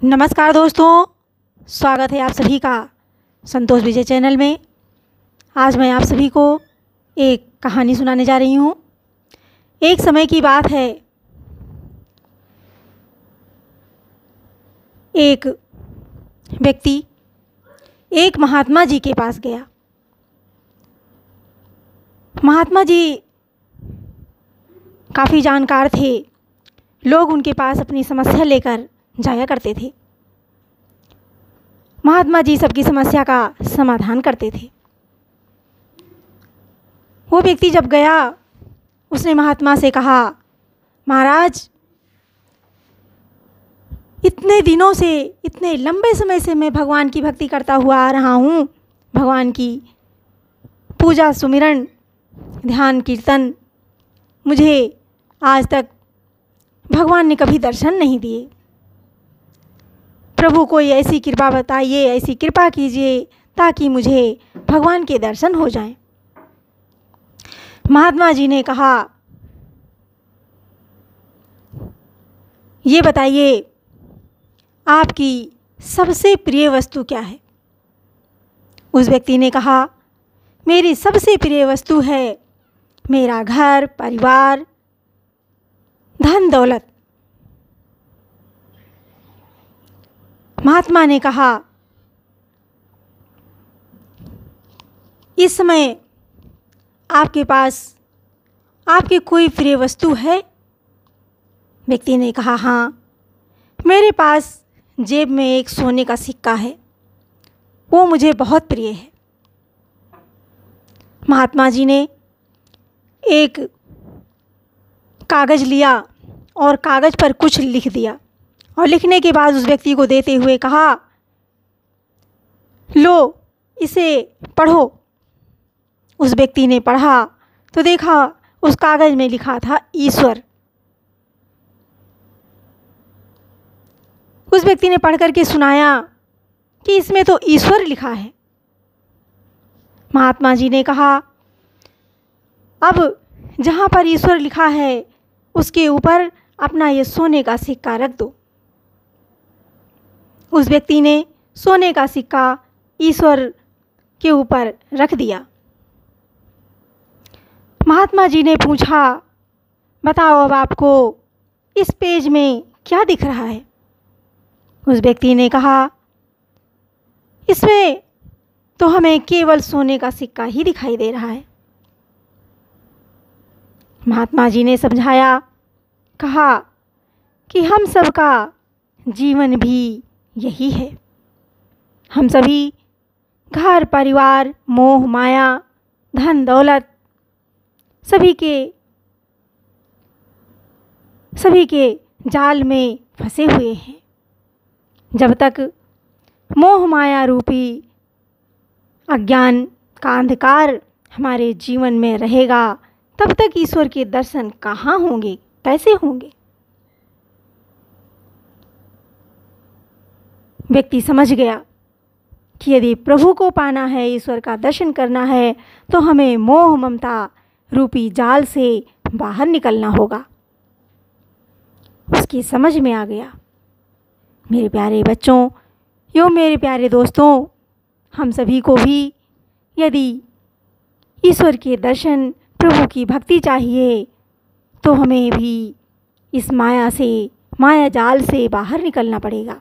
नमस्कार दोस्तों, स्वागत है आप सभी का संतोष विजय चैनल में। आज मैं आप सभी को एक कहानी सुनाने जा रही हूँ। एक समय की बात है, एक व्यक्ति एक महात्मा जी के पास गया। महात्मा जी काफ़ी जानकार थे। लोग उनके पास अपनी समस्या लेकर जाया करते थे। महात्मा जी सबकी समस्या का समाधान करते थे। वो व्यक्ति जब गया, उसने महात्मा से कहा, महाराज, इतने दिनों से, इतने लंबे समय से मैं भगवान की भक्ति करता हुआ आ रहा हूँ। भगवान की पूजा, सुमिरन, ध्यान, कीर्तन, मुझे आज तक भगवान ने कभी दर्शन नहीं दिए। प्रभु कोई ऐसी कृपा बताइए, ऐसी कृपा कीजिए ताकि मुझे भगवान के दर्शन हो जाएं। महात्मा जी ने कहा, ये बताइए आपकी सबसे प्रिय वस्तु क्या है। उस व्यक्ति ने कहा, मेरी सबसे प्रिय वस्तु है मेरा घर, परिवार, धन दौलत। महात्मा ने कहा, इस समय आपके पास आपकी कोई प्रिय वस्तु है? व्यक्ति ने कहा, हाँ, मेरे पास जेब में एक सोने का सिक्का है, वो मुझे बहुत प्रिय है। महात्मा जी ने एक कागज़ लिया और कागज़ पर कुछ लिख दिया और लिखने के बाद उस व्यक्ति को देते हुए कहा, लो, इसे पढ़ो। उस व्यक्ति ने पढ़ा तो देखा उस कागज़ में लिखा था ईश्वर। उस व्यक्ति ने पढ़ कर के सुनाया कि इसमें तो ईश्वर लिखा है। महात्मा जी ने कहा, अब जहाँ पर ईश्वर लिखा है उसके ऊपर अपना ये सोने का सिक्का रख दो। उस व्यक्ति ने सोने का सिक्का ईश्वर के ऊपर रख दिया। महात्मा जी ने पूछा, बताओ अब आपको इस पेज में क्या दिख रहा है? उस व्यक्ति ने कहा, इसमें तो हमें केवल सोने का सिक्का ही दिखाई दे रहा है। महात्मा जी ने समझाया, कहा कि हम सबका जीवन भी यही है। हम सभी घर, परिवार, मोह माया, धन दौलत, सभी के जाल में फंसे हुए हैं। जब तक मोह माया रूपी अज्ञान का अंधकार हमारे जीवन में रहेगा, तब तक ईश्वर के दर्शन कहाँ होंगे, कैसे होंगे? व्यक्ति समझ गया कि यदि प्रभु को पाना है, ईश्वर का दर्शन करना है, तो हमें मोह ममता रूपी जाल से बाहर निकलना होगा। उसकी समझ में आ गया। मेरे प्यारे बच्चों, मेरे प्यारे दोस्तों, हम सभी को भी यदि ईश्वर के दर्शन, प्रभु की भक्ति चाहिए, तो हमें भी इस माया जाल से बाहर निकलना पड़ेगा।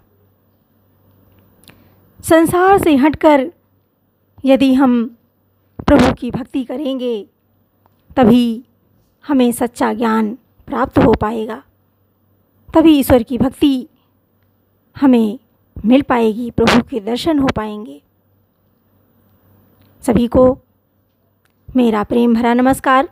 संसार से हटकर यदि हम प्रभु की भक्ति करेंगे, तभी हमें सच्चा ज्ञान प्राप्त हो पाएगा। तभी ईश्वर की भक्ति हमें मिल पाएगी, प्रभु के दर्शन हो पाएंगे। सभी को मेरा प्रेम भरा नमस्कार।